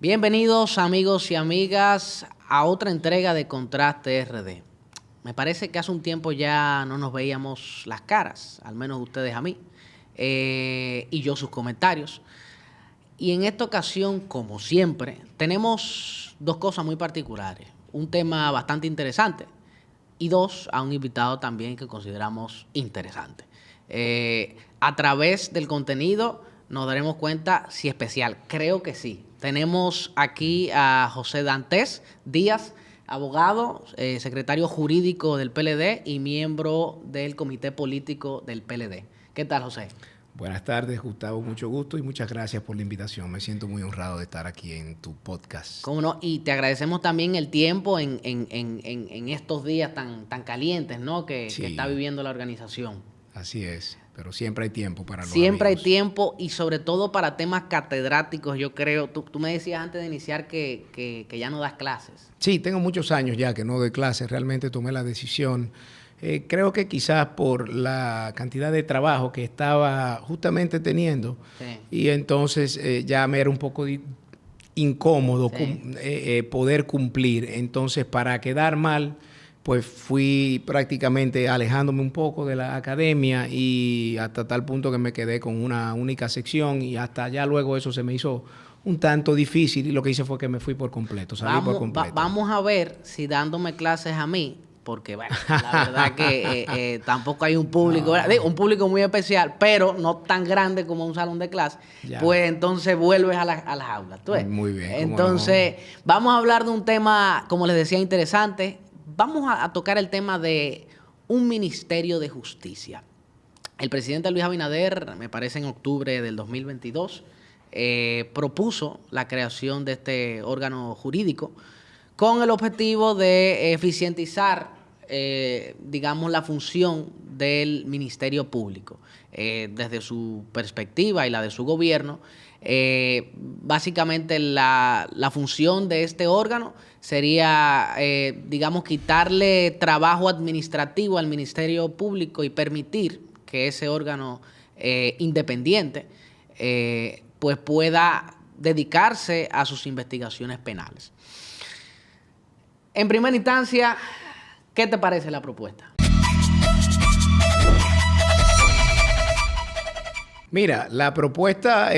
Bienvenidos amigos y amigas a otra entrega de Contraste RD. Me parece que hace un tiempo ya no nos veíamos las caras, al menos ustedes a mí, y yo sus comentarios. Y en esta ocasión, como siempre, tenemos dos cosas muy particulares. Un tema bastante interesante y dos, a un invitado también que consideramos interesante. A través del contenido nos daremos cuenta si es especial. Creo que sí. Tenemos aquí a José Dantes Díaz, abogado, secretario jurídico del PLD y miembro del comité político del PLD. ¿Qué tal, José? Buenas tardes, Gustavo. Mucho gusto y muchas gracias por la invitación. Me siento muy honrado de estar aquí en tu podcast. ¿Cómo no? Y te agradecemos también el tiempo en estos días tan calientes, ¿no? que está viviendo la organización. Así es, pero siempre hay tiempo para los Siempre amigos. hay tiempo y sobre todo para temas catedráticos, yo creo. Tú me decías antes de iniciar que ya no das clases. Sí, tengo muchos años ya que no doy clases. Realmente tomé la decisión. Creo que quizás por la cantidad de trabajo que estaba justamente teniendo. Sí. Y entonces ya me era un poco incómodo poder cumplir. Entonces, para quedar mal, pues fui prácticamente alejándome un poco de la academia y hasta tal punto que me quedé con una única sección y hasta ya luego eso se me hizo un tanto difícil y lo que hice fue que me fui por completo, salí por completo. Vamos a ver si dándome clases a mí, porque bueno, la verdad que tampoco hay un público, un público muy especial, pero no tan grande como un salón de clase, pues entonces vuelves a las aulas. ¿Tú ves? Muy bien. Entonces, vamos a hablar de un tema, como les decía, interesante. Vamos a tocar el tema de un Ministerio de Justicia. El presidente Luis Abinader, me parece en octubre del 2022, propuso la creación de este órgano jurídico con el objetivo de eficientizar, digamos, la función del Ministerio Público. Desde su perspectiva y la de su gobierno, básicamente la función de este órgano sería, digamos, quitarle trabajo administrativo al Ministerio Público y permitir que ese órgano independiente pues pueda dedicarse a sus investigaciones penales. En primera instancia, ¿qué te parece la propuesta? Mira, la propuesta,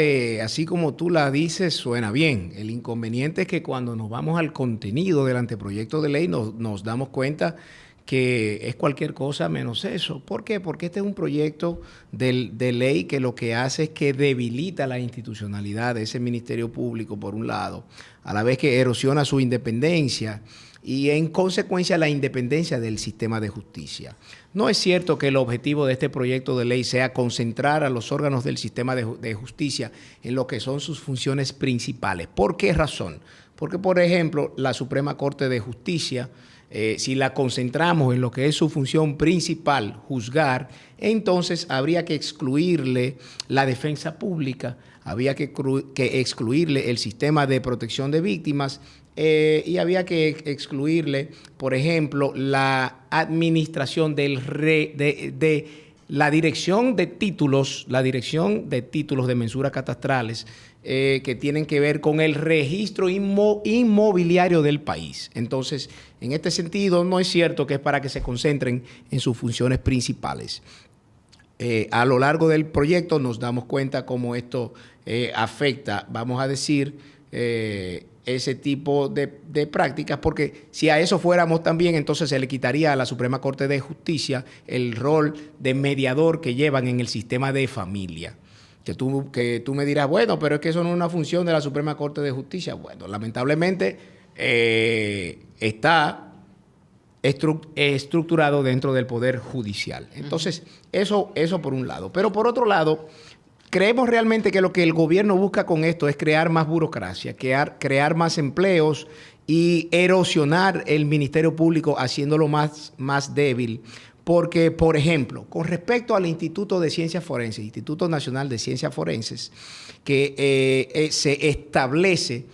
así como tú la dices, suena bien. El inconveniente es que cuando nos vamos al contenido del anteproyecto de ley nos damos cuenta que es cualquier cosa menos eso. ¿Por qué? Porque este es un proyecto de ley que lo que hace es que debilita la institucionalidad de ese Ministerio Público, por un lado, a la vez que erosiona su independencia y en consecuencia la independencia del sistema de justicia. No es cierto que el objetivo de este proyecto de ley sea concentrar a los órganos del sistema de justicia en lo que son sus funciones principales. ¿Por qué razón? Porque, por ejemplo, la Suprema Corte de Justicia, si la concentramos en lo que es su función principal, juzgar, entonces habría que excluirle la defensa pública, habría que excluirle el sistema de protección de víctimas y había que excluirle, por ejemplo, la administración de la dirección de títulos, de mensuras catastrales que tienen que ver con el registro inmobiliario del país. Entonces, en este sentido, no es cierto que es para que se concentren en sus funciones principales. A lo largo del proyecto nos damos cuenta cómo esto afecta, vamos a decir, ese tipo de prácticas, porque si a eso fuéramos también, entonces se le quitaría a la Suprema Corte de Justicia el rol de mediador que llevan en el sistema de familia. Que tú me dirás, bueno, pero es que eso no es una función de la Suprema Corte de Justicia. Bueno, lamentablemente está estructurado dentro del Poder Judicial. Entonces, eso por un lado. Pero por otro lado, creemos realmente que lo que el gobierno busca con esto es crear más burocracia, crear más empleos y erosionar el Ministerio Público haciéndolo más débil. Porque, por ejemplo, con respecto al Instituto de Ciencias Forenses, Instituto Nacional de Ciencias Forenses, que se establece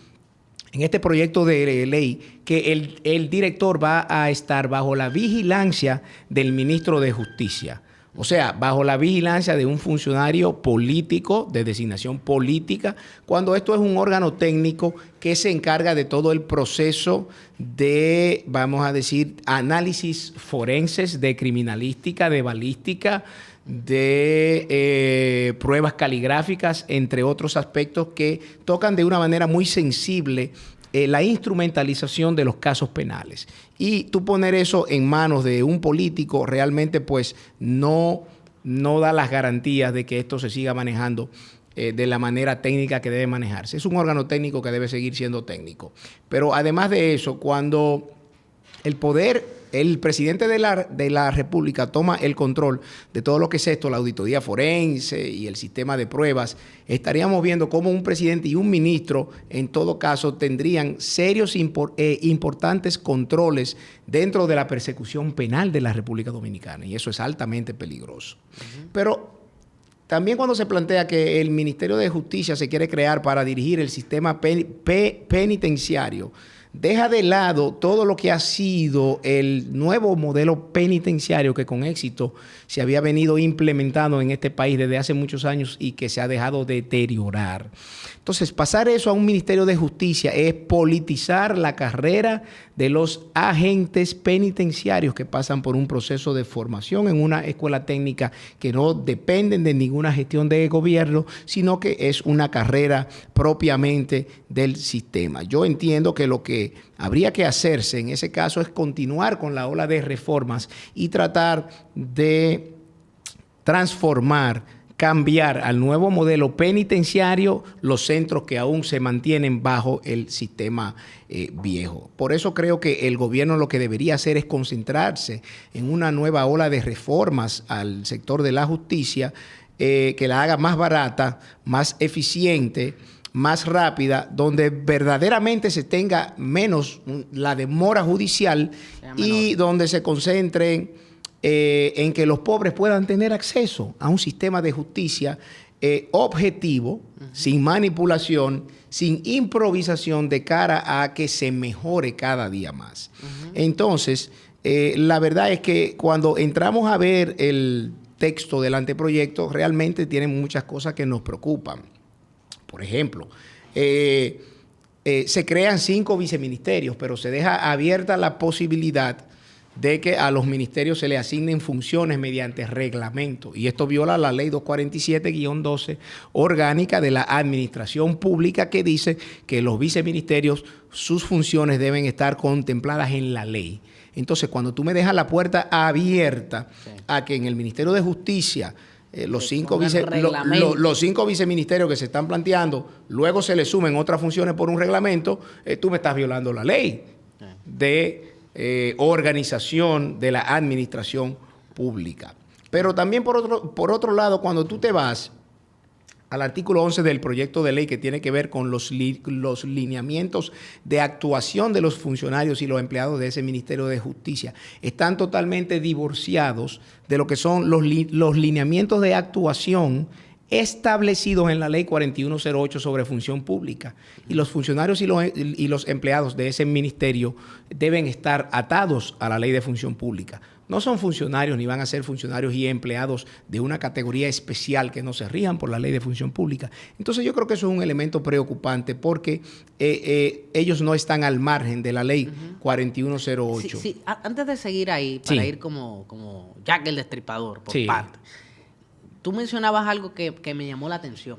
en este proyecto de ley que el director va a estar bajo la vigilancia del ministro de Justicia. O sea, bajo la vigilancia de un funcionario político, de designación política, cuando esto es un órgano técnico que se encarga de todo el proceso de, vamos a decir, análisis forenses, de criminalística, de balística, de pruebas caligráficas, entre otros aspectos que tocan de una manera muy sensible la instrumentalización de los casos penales. Y tú poner eso en manos de un político realmente pues no da las garantías de que esto se siga manejando de la manera técnica que debe manejarse. Es un órgano técnico que debe seguir siendo técnico. Pero además de eso, cuando el presidente de la República toma el control de todo lo que es esto, la auditoría forense y el sistema de pruebas, estaríamos viendo cómo un presidente y un ministro, en todo caso, tendrían serios importantes controles dentro de la persecución penal de la República Dominicana, y eso es altamente peligroso. Pero también cuando se plantea que el Ministerio de Justicia se quiere crear para dirigir el sistema penitenciario, deja de lado todo lo que ha sido el nuevo modelo penitenciario que con éxito se había venido implementando en este país desde hace muchos años y que se ha dejado deteriorar. Entonces, pasar eso a un Ministerio de Justicia es politizar la carrera de los agentes penitenciarios que pasan por un proceso de formación en una escuela técnica que no dependen de ninguna gestión de gobierno, sino que es una carrera propiamente del sistema. Yo entiendo que lo que habría que hacerse en ese caso es continuar con la ola de reformas y tratar de transformar, cambiar al nuevo modelo penitenciario los centros que aún se mantienen bajo el sistema viejo. Por eso creo que el gobierno lo que debería hacer es concentrarse en una nueva ola de reformas al sector de la justicia que la haga más barata, más eficiente, más rápida, donde verdaderamente se tenga menos la demora judicial y donde se concentren en que los pobres puedan tener acceso a un sistema de justicia objetivo, sin manipulación, sin improvisación de cara a que se mejore cada día más. Entonces, la verdad es que cuando entramos a ver el texto del anteproyecto, realmente tiene muchas cosas que nos preocupan. Por ejemplo, se crean 5 viceministerios, pero se deja abierta la posibilidad de que a los ministerios se les asignen funciones mediante reglamento. Y esto viola la ley 247-12 orgánica de la administración pública, que dice que los viceministerios, sus funciones deben estar contempladas en la ley. Entonces, cuando tú me dejas la puerta abierta a que en el Ministerio de Justicia los 5 viceministerios que se están planteando, luego se le sumen otras funciones por un reglamento, tú me estás violando la ley de organización de la administración pública. Pero también por otro lado, cuando tú te vas al artículo 11 del proyecto de ley que tiene que ver con los lineamientos de actuación de los funcionarios y los empleados de ese Ministerio de Justicia, están totalmente divorciados de lo que son los lineamientos de actuación establecidos en la ley 4108 sobre función pública. Y los funcionarios y los empleados de ese ministerio deben estar atados a la ley de función pública. No son funcionarios ni van a ser funcionarios y empleados de una categoría especial que no se rijan por la ley de función pública. Entonces yo creo que eso es un elemento preocupante porque ellos no están al margen de la ley 4108. Sí. Antes de seguir ahí, para ir como Jack el Destripador por parte. Tú mencionabas algo que me llamó la atención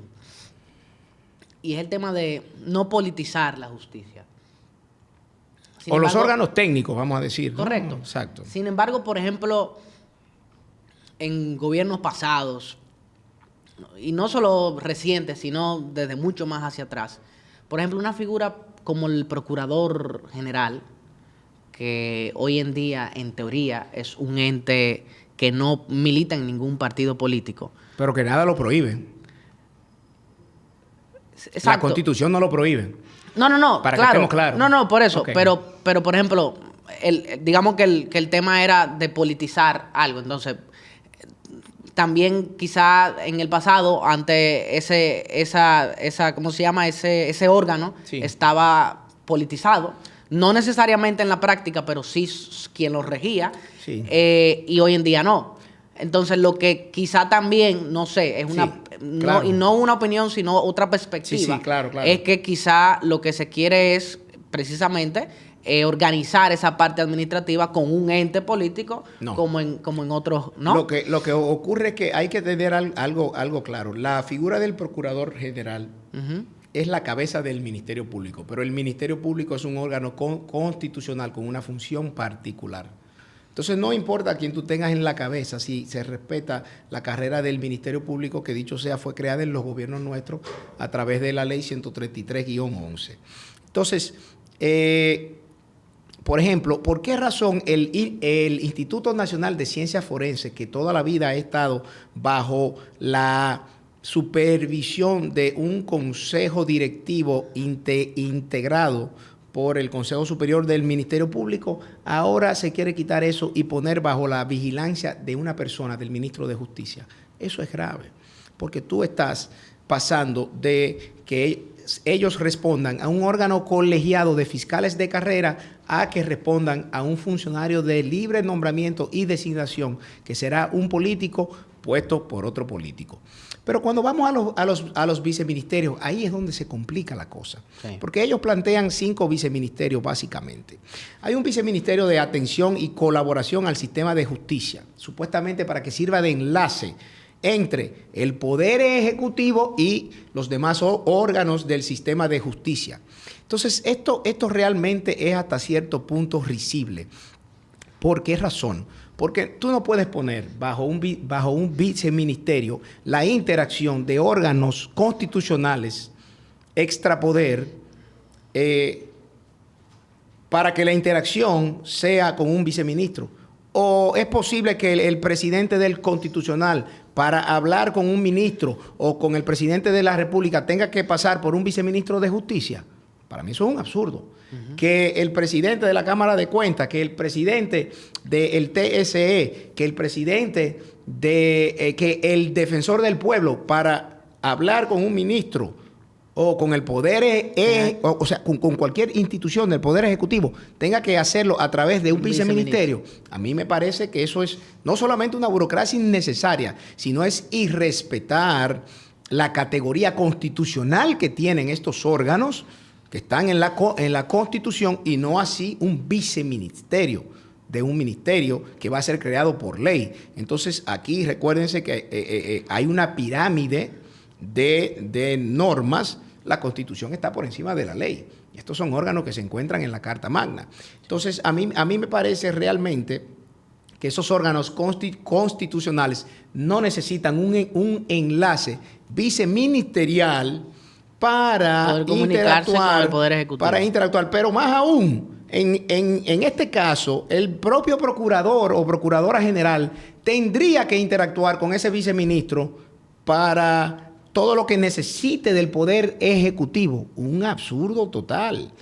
y es el tema de no politizar la justicia. O los órganos técnicos, vamos a decir. Correcto. ¿No? Exacto. Sin embargo, por ejemplo, en gobiernos pasados, y no solo recientes, sino desde mucho más hacia atrás, por ejemplo, una figura como el Procurador General, que hoy en día, en teoría, es un ente que no milita en ningún partido político. Pero que nada lo prohíbe. Exacto. La Constitución no lo prohíbe. No, para que estemos claros. No, por eso. Okay. Pero por ejemplo, digamos que el tema era de politizar algo. Entonces, también quizá en el pasado, ante esa ¿cómo se llama? Ese órgano estaba politizado. No necesariamente en la práctica, pero sí quien lo regía. Sí. Y hoy en día no. Entonces, lo que quizá también, no sé, es una, claro. y no una opinión, sino otra perspectiva, claro. es que quizá lo que se quiere es precisamente organizar esa parte administrativa con un ente político, como en otros, ¿no? Lo que ocurre es que hay que tener algo claro. La figura del procurador general es la cabeza del Ministerio Público, pero el Ministerio Público es un órgano constitucional con una función particular. Entonces, no importa quién tú tengas en la cabeza, si se respeta la carrera del Ministerio Público, que dicho sea, fue creada en los gobiernos nuestros a través de la ley 133-11. Entonces, por ejemplo, ¿por qué razón el Instituto Nacional de Ciencias Forenses, que toda la vida ha estado bajo la supervisión de un consejo directivo integrado por el Consejo Superior del Ministerio Público, ahora se quiere quitar eso y poner bajo la vigilancia de una persona, del ministro de Justicia? Eso es grave, porque tú estás pasando de que ellos respondan a un órgano colegiado de fiscales de carrera a que respondan a un funcionario de libre nombramiento y designación, que será un político puesto por otro político. Pero cuando vamos a los viceministerios, ahí es donde se complica la cosa. Sí. Porque ellos plantean 5 viceministerios básicamente. Hay un viceministerio de atención y colaboración al sistema de justicia, supuestamente para que sirva de enlace entre el Poder Ejecutivo y los demás órganos del sistema de justicia. Entonces, esto realmente es hasta cierto punto risible. ¿Por qué razón? Porque tú no puedes poner bajo un viceministerio la interacción de órganos constitucionales extrapoder para que la interacción sea con un viceministro. ¿O es posible que el presidente del Constitucional, para hablar con un ministro o con el presidente de la República, tenga que pasar por un viceministro de Justicia? Para mí eso es un absurdo. Que el presidente de la Cámara de Cuentas, que el presidente del TSE, que el presidente que el defensor del pueblo, para hablar con un ministro o con el poder, o sea, con cualquier institución del Poder Ejecutivo, tenga que hacerlo a través de un viceministerio. A mí me parece que eso es no solamente una burocracia innecesaria, sino es irrespetar la categoría constitucional que tienen estos órganos, que están en la Constitución, y no así un viceministerio de un ministerio que va a ser creado por ley. Entonces, aquí recuérdense que hay una pirámide de normas. La Constitución está por encima de la ley. Estos son órganos que se encuentran en la Carta Magna. Entonces, a mí me parece realmente que esos órganos constitucionales no necesitan un enlace viceministerial para interactuar con el Poder Ejecutivo. Pero más aún, en este caso, el propio procurador o procuradora general tendría que interactuar con ese viceministro para todo lo que necesite del Poder Ejecutivo. Un absurdo total.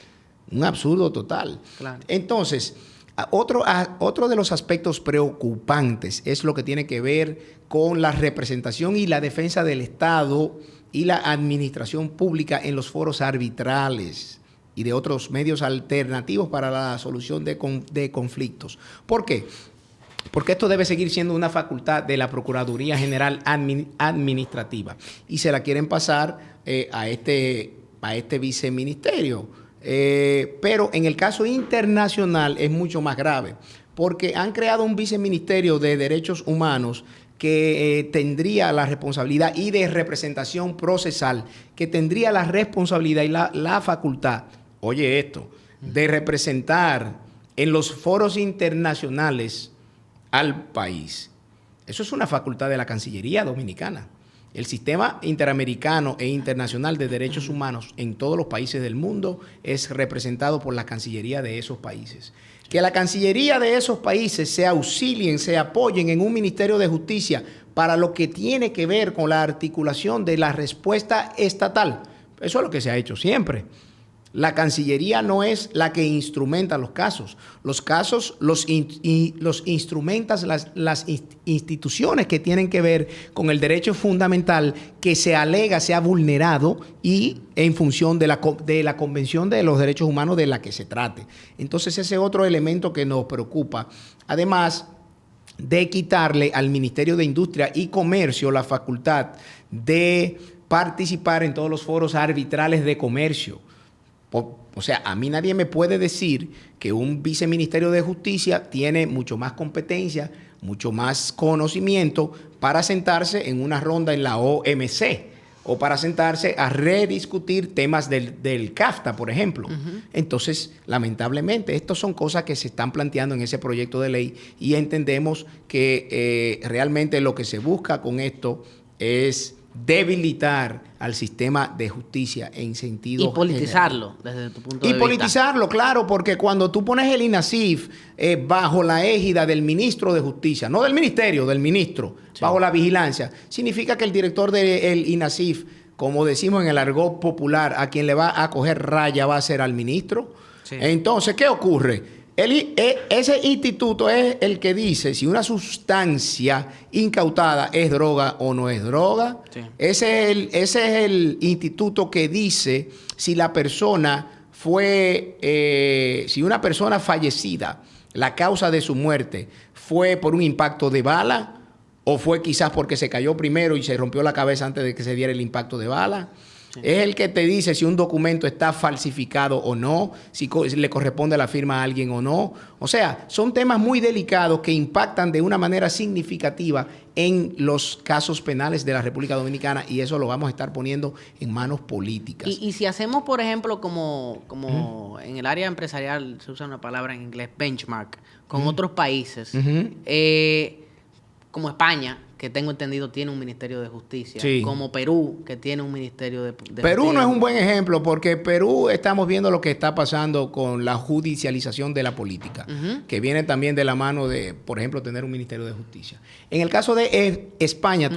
Un absurdo total. Claro. Entonces, otro de los aspectos preocupantes es lo que tiene que ver con la representación y la defensa del Estado y la administración pública en los foros arbitrales y de otros medios alternativos para la solución de conflictos. ¿Por qué? Porque esto debe seguir siendo una facultad de la Procuraduría General Administrativa y se la quieren pasar a este viceministerio. Pero en el caso internacional es mucho más grave, porque han creado un viceministerio de Derechos Humanos que tendría la responsabilidad, y de representación procesal, que tendría la responsabilidad y la facultad, oye esto, de representar en los foros internacionales al país. Eso es una facultad de la Cancillería Dominicana. El sistema interamericano e internacional de derechos humanos en todos los países del mundo es representado por la Cancillería de esos países. Que la Cancillería de esos países se auxilien, se apoyen en un Ministerio de Justicia para lo que tiene que ver con la articulación de la respuesta estatal. Eso es lo que se ha hecho siempre. La Cancillería no es la que instrumenta los casos. Los casos los instrumentan las instituciones que tienen que ver con el derecho fundamental que se alega se ha vulnerado y en función de la Convención de los Derechos Humanos de la que se trate. Entonces, ese es otro elemento que nos preocupa. Además, de quitarle al Ministerio de Industria y Comercio la facultad de participar en todos los foros arbitrales de comercio. O sea, a mí nadie me puede decir que un viceministerio de Justicia tiene mucho más competencia, mucho más conocimiento para sentarse en una ronda en la OMC o para sentarse a rediscutir temas del CAFTA, por ejemplo. Entonces, lamentablemente, estas son cosas que se están planteando en ese proyecto de ley y entendemos que realmente lo que se busca con esto es debilitar al sistema de justicia en sentido y politizarlo general. desde tu punto de vista. Y politizarlo, claro, porque cuando tú pones el INASIF bajo la égida del ministro de Justicia, no del ministerio, del ministro, bajo la vigilancia, significa que el director del INASIF, como decimos en el argot popular, a quien le va a coger raya va a ser al ministro. Sí. Entonces, ¿qué ocurre? Ese instituto es el que dice si una sustancia incautada es droga o no es droga. Sí. Ese es el instituto que dice si la persona si una persona fallecida, la causa de su muerte fue por un impacto de bala o fue quizás porque se cayó primero y se rompió la cabeza antes de que se diera el impacto de bala. Sí. Es el que te dice si un documento está falsificado o no, si le corresponde la firma a alguien o no. O sea, son temas muy delicados que impactan de una manera significativa en los casos penales de la República Dominicana y eso lo vamos a estar poniendo en manos políticas. Y si hacemos, por ejemplo, como en el área empresarial se usa una palabra en inglés, benchmark, con otros países, como España, que tengo entendido tiene un Ministerio de Justicia, sí, como Perú, que tiene un Ministerio de Perú Justicia. No es un buen ejemplo, porque Perú estamos viendo lo que está pasando con la judicialización de la política, que viene también de la mano de, por ejemplo, tener un Ministerio de Justicia. En el caso de España,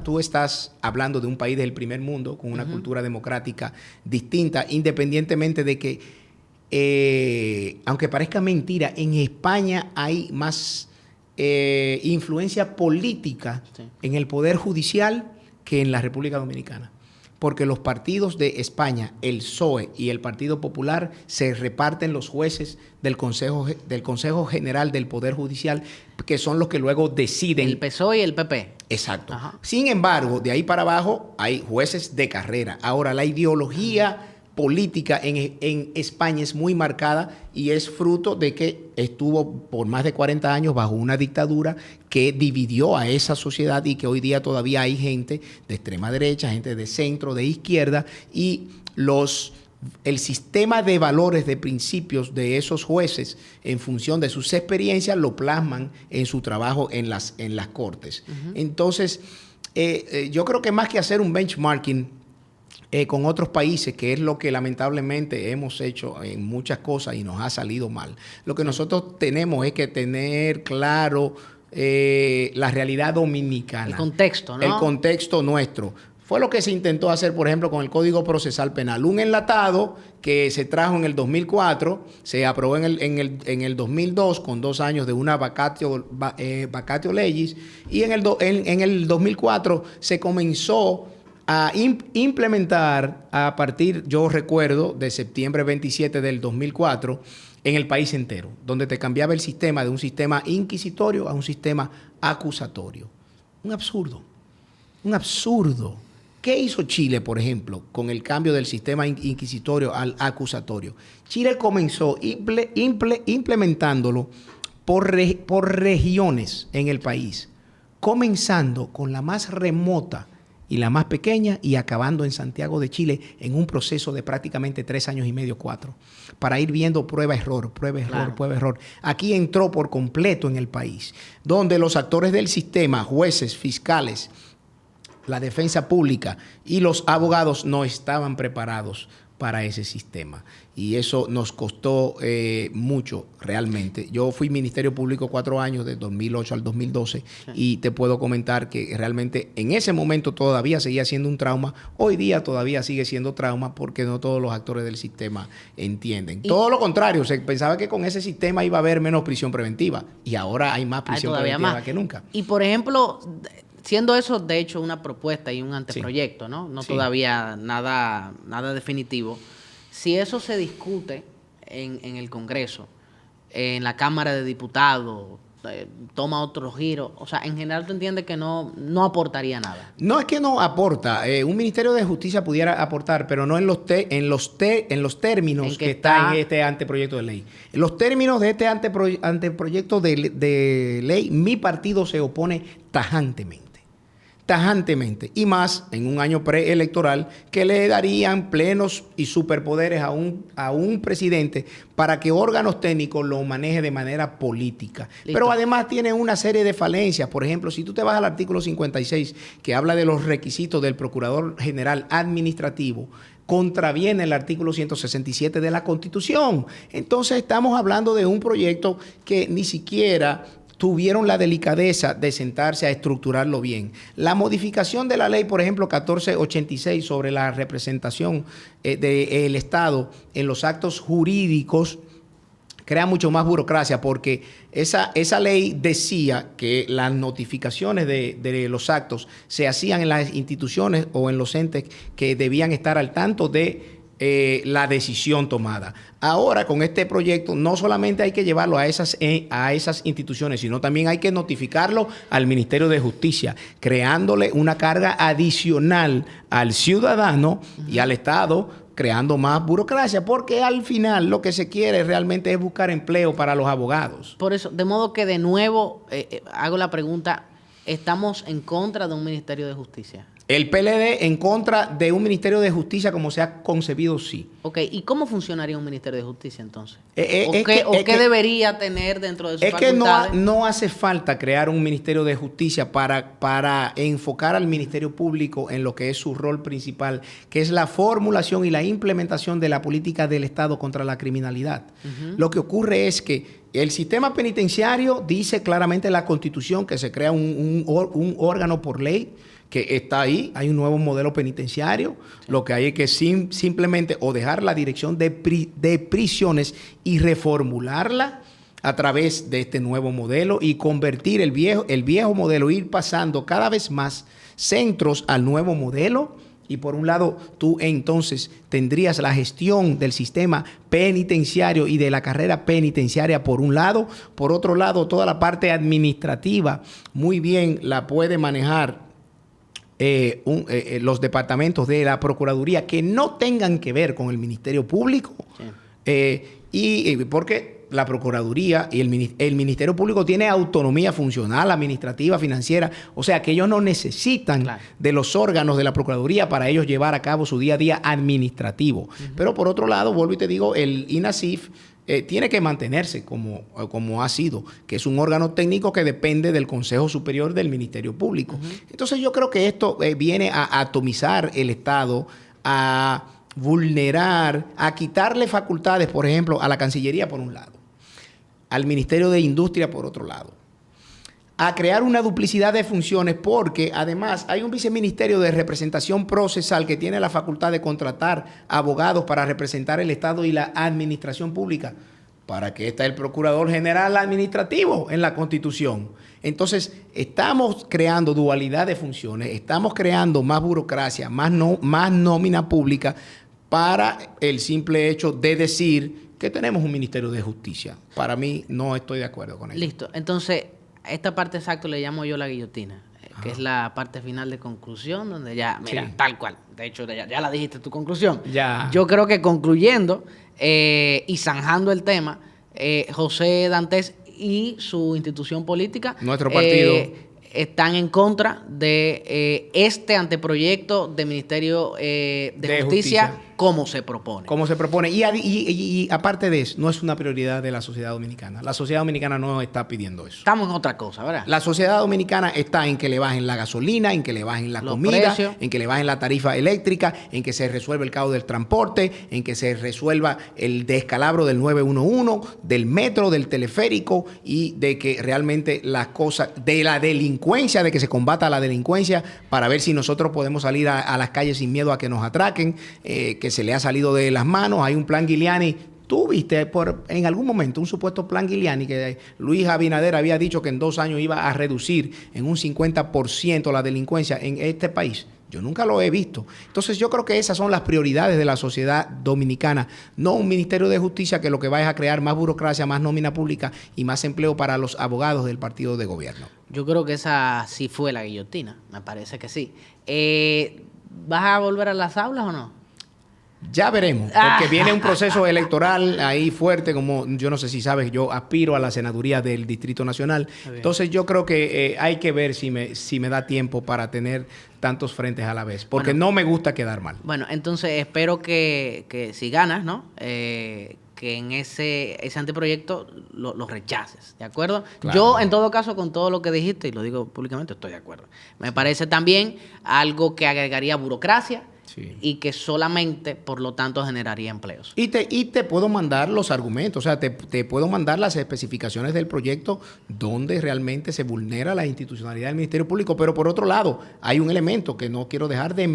tú estás hablando de un país del primer mundo, con una cultura democrática distinta, independientemente de que, aunque parezca mentira, en España hay más influencia política en el Poder Judicial que en la República Dominicana. Porque los partidos de España, el PSOE y el Partido Popular, se reparten los jueces del Consejo General del Poder Judicial, que son los que luego deciden. El PSOE y el PP. Exacto. Ajá. Sin embargo, de ahí para abajo hay jueces de carrera. Ahora, la ideología política en España es muy marcada y es fruto de que estuvo por más de 40 años bajo una dictadura que dividió a esa sociedad y que hoy día todavía hay gente de extrema derecha, gente de centro, de izquierda y el sistema de valores, de principios de esos jueces en función de sus experiencias lo plasman en su trabajo en las cortes. Entonces, yo creo que más que hacer un benchmarking con otros países, que es lo que lamentablemente hemos hecho en muchas cosas y nos ha salido mal. Lo que nosotros tenemos es que tener claro la realidad dominicana. El contexto, ¿no? El contexto nuestro. Fue lo que se intentó hacer, por ejemplo, con el Código Procesal Penal. Un enlatado que se trajo en el 2004, se aprobó en el 2002 con 2 años de una vacatio legis y en el 2004 se comenzó a implementar a partir, yo recuerdo, de septiembre 27 del 2004, en el país entero, donde te cambiaba el sistema de un sistema inquisitorio a un sistema acusatorio. Un absurdo, un absurdo. ¿Qué hizo Chile, por ejemplo, con el cambio del sistema inquisitorio al acusatorio? Chile comenzó implementándolo por regiones en el país, comenzando con la más remota y la más pequeña y acabando en Santiago de Chile en un proceso de prácticamente 3 años y medio, 4, para ir viendo prueba-error, prueba-error, prueba-error. Aquí entró por completo en el país, donde los actores del sistema, jueces, fiscales, la defensa pública y los abogados no estaban preparados para ese sistema. Y eso nos costó mucho realmente. Yo fui Ministerio Público 4 años, de 2008 al 2012, y te puedo comentar que realmente en ese momento todavía seguía siendo un trauma. Hoy día todavía sigue siendo trauma porque no todos los actores del sistema entienden. Todo lo contrario, se pensaba que con ese sistema iba a haber menos prisión preventiva y ahora hay más prisión preventiva que nunca. Y por ejemplo, siendo eso de hecho una propuesta y un anteproyecto, ¿no? No todavía nada definitivo. Si eso se discute en el Congreso, en la Cámara de Diputados, toma otro giro. O sea, en general tú entiendes que no aportaría nada. No es que no aporta. Un Ministerio de Justicia pudiera aportar, pero no en los términos que está en este anteproyecto de ley. En los términos de este anteproyecto de ley, mi partido se opone tajantemente. Y más en un año preelectoral que le darían plenos y superpoderes a un presidente para que órganos técnicos lo maneje de manera política. Listo. Pero además tiene una serie de falencias. Por ejemplo, si tú te vas al artículo 56, que habla de los requisitos del Procurador General Administrativo, contraviene el artículo 167 de la Constitución. Entonces estamos hablando de un proyecto que ni siquiera tuvieron la delicadeza de sentarse a estructurarlo bien. La modificación de la ley, por ejemplo, 1486 sobre la representación del Estado en los actos jurídicos, crea mucho más burocracia porque esa ley decía que las notificaciones de los actos se hacían en las instituciones o en los entes que debían estar al tanto de la decisión tomada. Ahora, con este proyecto, no solamente hay que llevarlo a esas instituciones, sino también hay que notificarlo al Ministerio de Justicia, creándole una carga adicional al ciudadano y al Estado, creando más burocracia, porque al final lo que se quiere realmente es buscar empleo para los abogados. Por eso, de modo que de nuevo hago la pregunta, ¿estamos en contra de un Ministerio de Justicia? El PLD en contra de un Ministerio de Justicia como se ha concebido, sí. Ok, ¿y cómo funcionaría un Ministerio de Justicia entonces? ¿Qué debería tener dentro de sus facultades? Es que no hace falta crear un Ministerio de Justicia para enfocar al Ministerio Público en lo que es su rol principal, que es la formulación y la implementación de la política del Estado contra la criminalidad. Lo que ocurre es que el sistema penitenciario dice claramente en la Constitución que se crea un órgano por ley que está ahí, hay un nuevo modelo penitenciario, sí. Lo que hay es que simplemente o dejar la dirección de prisiones y reformularla a través de este nuevo modelo y convertir el viejo modelo, ir pasando cada vez más centros al nuevo modelo. Y por un lado, tú entonces tendrías la gestión del sistema penitenciario y de la carrera penitenciaria por un lado. Por otro lado, toda la parte administrativa muy bien la puede manejar los departamentos de la Procuraduría que no tengan que ver con el Ministerio Público. Sí. Porque la Procuraduría y el Ministerio Público tiene autonomía funcional, administrativa, financiera, o sea que ellos no necesitan de los órganos de la Procuraduría para ellos llevar a cabo su día a día administrativo. Pero por otro lado, vuelvo y te digo, el INASIF tiene que mantenerse como ha sido, que es un órgano técnico que depende del Consejo Superior del Ministerio Público. Entonces yo creo que esto viene a atomizar el Estado, a vulnerar, a quitarle facultades, por ejemplo, a la Cancillería por un lado, al Ministerio de Industria por otro lado, a crear una duplicidad de funciones porque además hay un viceministerio de representación procesal que tiene la facultad de contratar abogados para representar el Estado y la administración pública. ¿Para qué está el Procurador General Administrativo en la Constitución? Entonces, estamos creando dualidad de funciones, estamos creando más burocracia, más nómina pública para el simple hecho de decir que tenemos un Ministerio de Justicia. Para mí, no estoy de acuerdo con eso. Listo. Entonces, esta parte exacta le llamo yo la guillotina, que es la parte final de conclusión, donde ya, mira, sí. Tal cual. De hecho, ya la dijiste tu conclusión. Ya. Yo creo que concluyendo y zanjando el tema, José Dantes y su institución política, nuestro partido, están en contra de este anteproyecto de Ministerio de Justicia como se propone. Como se propone. Y aparte de eso, no es una prioridad de la sociedad dominicana. La sociedad dominicana no está pidiendo eso. Estamos en otra cosa, ¿verdad? La sociedad dominicana está en que le bajen la gasolina, en que le bajen la comida, en que le bajen la tarifa eléctrica, en que se resuelva el caos del transporte, en que se resuelva el descalabro del 911, del metro, del teleférico y de que realmente las cosas, de la delincuencia, de que se combata la delincuencia para ver si nosotros podemos salir a las calles sin miedo a que nos atraquen, que se le ha salido de las manos. Hay un plan Giuliani. Tú viste en algún momento un supuesto plan Giuliani que Luis Abinader había dicho que en 2 años iba a reducir en un 50% la delincuencia en este país. Yo nunca lo he visto. Entonces yo creo que esas son las prioridades de la sociedad dominicana, no un Ministerio de Justicia que lo que va es a crear más burocracia, más nómina pública y más empleo para los abogados del partido de gobierno. Yo creo que esa sí fue la guillotina, me parece que sí. ¿Vas a volver a las aulas o no? Ya veremos, porque viene un proceso electoral ahí fuerte, como yo no sé si sabes, yo aspiro a la senaduría del Distrito Nacional. Entonces yo creo que hay que ver si me da tiempo para tener tantos frentes a la vez, porque no me gusta quedar mal. Bueno, entonces espero que si ganas, ¿no? Que en ese anteproyecto lo rechaces, ¿de acuerdo? Claro. Yo, en todo caso, con todo lo que dijiste, y lo digo públicamente, estoy de acuerdo. Me parece también algo que agregaría burocracia, sí, y que solamente, por lo tanto, generaría empleos. Y te puedo mandar los argumentos, o sea, te puedo mandar las especificaciones del proyecto donde realmente se vulnera la institucionalidad del Ministerio Público, pero por otro lado, hay un elemento que no quiero dejar de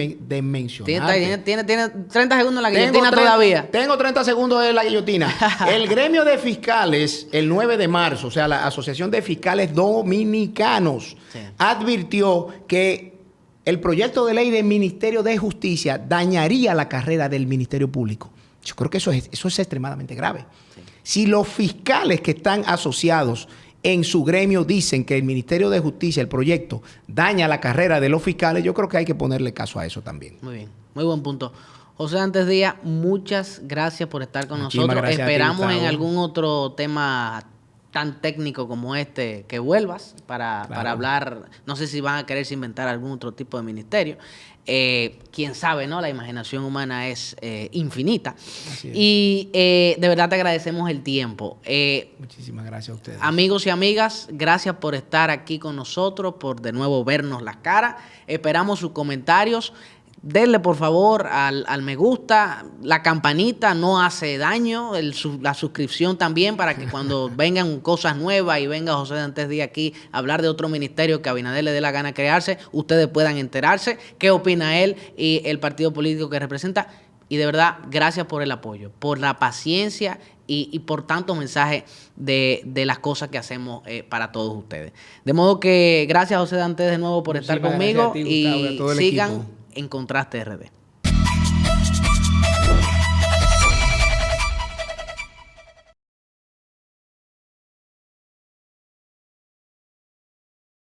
mencionar. Tiene 30 segundos la guillotina todavía. Tengo 30 segundos de la guillotina. El gremio de fiscales, el 9 de marzo, o sea, la Asociación de Fiscales Dominicanos, sí, advirtió que el proyecto de ley del Ministerio de Justicia dañaría la carrera del Ministerio Público. Yo creo que eso es extremadamente grave. Sí. Si los fiscales que están asociados en su gremio dicen que el Ministerio de Justicia, el proyecto, daña la carrera de los fiscales, yo creo que hay que ponerle caso a eso también. Muy bien, muy buen punto. José Dantes Díaz, muchas gracias por estar con nosotros. Esperamos en algún otro tema tan técnico como este que vuelvas para hablar. No sé si van a quererse inventar algún otro tipo de ministerio. Quién sabe, ¿no? La imaginación humana es infinita. Y de verdad te agradecemos el tiempo. Muchísimas gracias a ustedes. Amigos y amigas, gracias por estar aquí con nosotros, por de nuevo vernos las caras. Esperamos sus comentarios. Denle por favor al me gusta, la campanita no hace daño, la suscripción también, para que cuando vengan cosas nuevas y venga José Dantes Díaz aquí a hablar de otro ministerio que a Abinader le dé la gana crearse, ustedes puedan enterarse qué opina él y el partido político que representa. Y de verdad, gracias por el apoyo, por la paciencia y por tantos mensajes de las cosas que hacemos para todos ustedes. De modo que gracias José Dantes de nuevo por estar conmigo y sigan en Contraste RD.